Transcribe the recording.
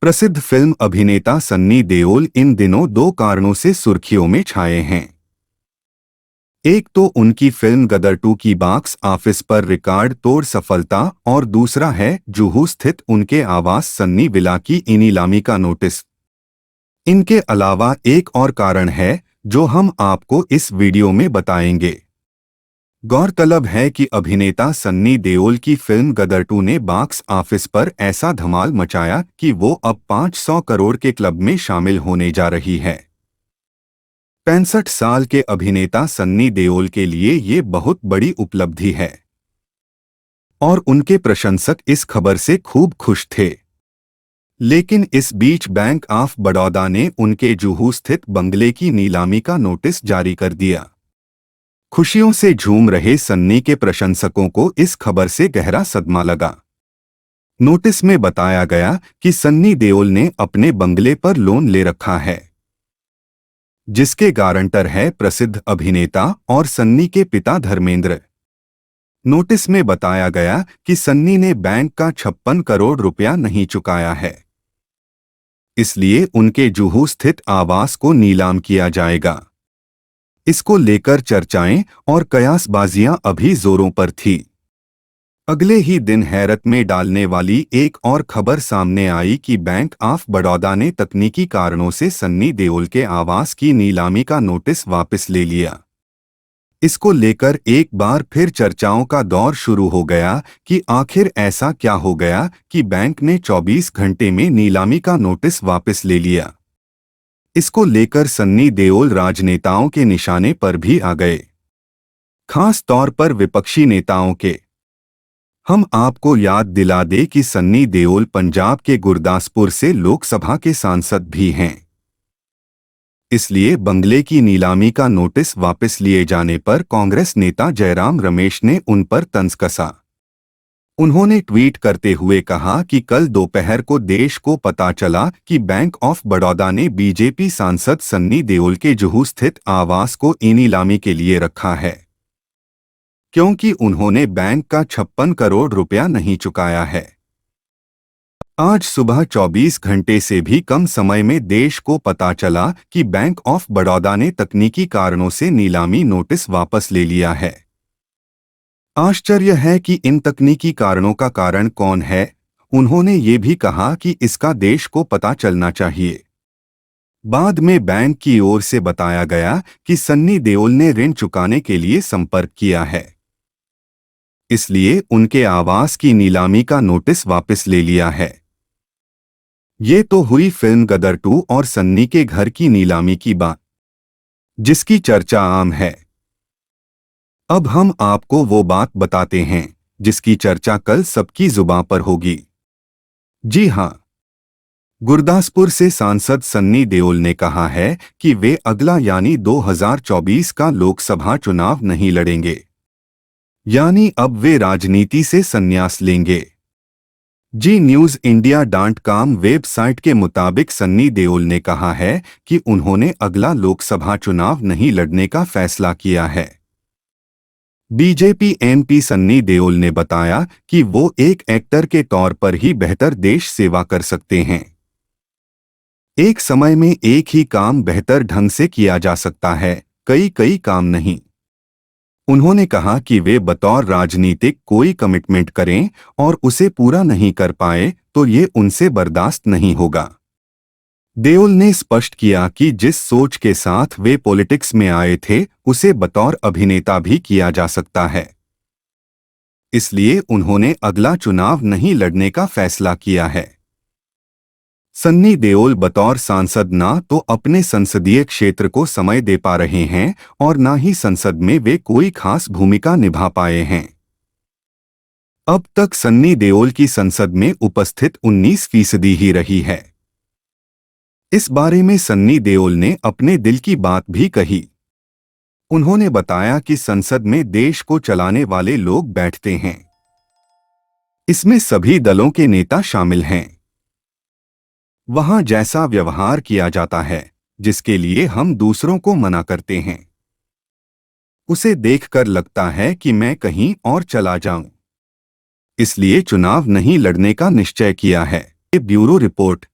प्रसिद्ध फिल्म अभिनेता सन्नी देओल इन दिनों दो कारणों से सुर्खियों में छाए हैं। एक तो उनकी फिल्म गदर 2 की बॉक्स ऑफिस पर रिकॉर्ड तोड़ सफलता और दूसरा है जुहू स्थित उनके आवास सन्नी विला की नीलामी का नोटिस। इनके अलावा एक और कारण है जो हम आपको इस वीडियो में बताएंगे। गौरतलब है कि अभिनेता सन्नी देओल की फिल्म गदर 2 ने बॉक्स ऑफिस पर ऐसा धमाल मचाया कि वो अब 500 करोड़ के क्लब में शामिल होने जा रही है। 65 साल के अभिनेता सन्नी देओल के लिए ये बहुत बड़ी उपलब्धि है और उनके प्रशंसक इस खबर से खूब खुश थे। लेकिन इस बीच बैंक ऑफ बड़ौदा ने उनके जुहू स्थित बंगले की नीलामी का नोटिस जारी कर दिया। खुशियों से झूम रहे सन्नी के प्रशंसकों को इस खबर से गहरा सदमा लगा। नोटिस में बताया गया कि सन्नी देओल ने अपने बंगले पर लोन ले रखा है, जिसके गारंटर है प्रसिद्ध अभिनेता और सन्नी के पिता धर्मेंद्र। नोटिस में बताया गया कि सन्नी ने बैंक का 56 करोड़ रुपया नहीं चुकाया है, इसलिए उनके जुहू स्थित आवास को नीलाम किया जाएगा। इसको लेकर चर्चाएं और कयासबाजियां अभी जोरों पर थी। अगले ही दिन हैरत में डालने वाली एक और खबर सामने आई कि बैंक ऑफ बड़ौदा ने तकनीकी कारणों से सन्नी देओल के आवास की नीलामी का नोटिस वापस ले लिया। इसको लेकर एक बार फिर चर्चाओं का दौर शुरू हो गया कि आखिर ऐसा क्या हो गया कि बैंक ने 24 घंटे में नीलामी का नोटिस वापस ले लिया। इसको लेकर सन्नी देओल राजनेताओं के निशाने पर भी आ गए, खास तौर पर विपक्षी नेताओं के। हम आपको याद दिला दें कि सन्नी देओल पंजाब के गुरदासपुर से लोकसभा के सांसद भी हैं। इसलिए बंगले की नीलामी का नोटिस वापस लिए जाने पर कांग्रेस नेता जयराम रमेश ने उन पर तंज कसा। उन्होंने ट्वीट करते हुए कहा कि कल दोपहर को देश को पता चला कि बैंक ऑफ बड़ौदा ने बीजेपी सांसद सन्नी देओल के जुहू स्थित आवास को नीलामी के लिए रखा है, क्योंकि उन्होंने बैंक का 56 करोड़ रुपया नहीं चुकाया है। आज सुबह 24 घंटे से भी कम समय में देश को पता चला कि बैंक ऑफ बड़ौदा ने तकनीकी कारणों से नीलामी नोटिस वापस ले लिया है। आश्चर्य है कि इन तकनीकी कारणों का कारण कौन है। उन्होंने ये भी कहा कि इसका देश को पता चलना चाहिए। बाद में बैंक की ओर से बताया गया कि सन्नी देओल ने ऋण चुकाने के लिए संपर्क किया है, इसलिए उनके आवास की नीलामी का नोटिस वापस ले लिया है। ये तो हुई फिल्म गदर 2 और सन्नी के घर की नीलामी की बात, जिसकी चर्चा आम है। अब हम आपको वो बात बताते हैं जिसकी चर्चा कल सबकी जुबां पर होगी। जी हां, गुरदासपुर से सांसद सन्नी देओल ने कहा है कि वे अगला यानी 2024 का लोकसभा चुनाव नहीं लड़ेंगे, यानी अब वे राजनीति से संन्यास लेंगे। जी न्यूज़ इंडिया.com वेबसाइट के मुताबिक सन्नी देओल ने कहा है कि उन्होंने अगला लोकसभा चुनाव नहीं लड़ने का फैसला किया है। बीजेपी एमपी सन्नी देओल ने बताया कि वो एक एक्टर के तौर पर ही बेहतर देश सेवा कर सकते हैं। एक समय में एक ही काम बेहतर ढंग से किया जा सकता है, कई काम नहीं। उन्होंने कहा कि वे बतौर राजनीतिक कोई कमिटमेंट करें और उसे पूरा नहीं कर पाए तो ये उनसे बर्दाश्त नहीं होगा। देओल ने स्पष्ट किया कि जिस सोच के साथ वे पॉलिटिक्स में आए थे उसे बतौर अभिनेता भी किया जा सकता है, इसलिए उन्होंने अगला चुनाव नहीं लड़ने का फैसला किया है। सन्नी देओल बतौर सांसद ना तो अपने संसदीय क्षेत्र को समय दे पा रहे हैं और ना ही संसद में वे कोई खास भूमिका निभा पाए हैं। अब तक सन्नी देओल की संसद में उपस्थित 19% ही रही है। इस बारे में सन्नी देओल ने अपने दिल की बात भी कही। उन्होंने बताया कि संसद में देश को चलाने वाले लोग बैठते हैं, इसमें सभी दलों के नेता शामिल हैं। वहां जैसा व्यवहार किया जाता है, जिसके लिए हम दूसरों को मना करते हैं, उसे देखकर लगता है कि मैं कहीं और चला जाऊं। इसलिए चुनाव नहीं लड़ने का निश्चय किया है। Bureau report.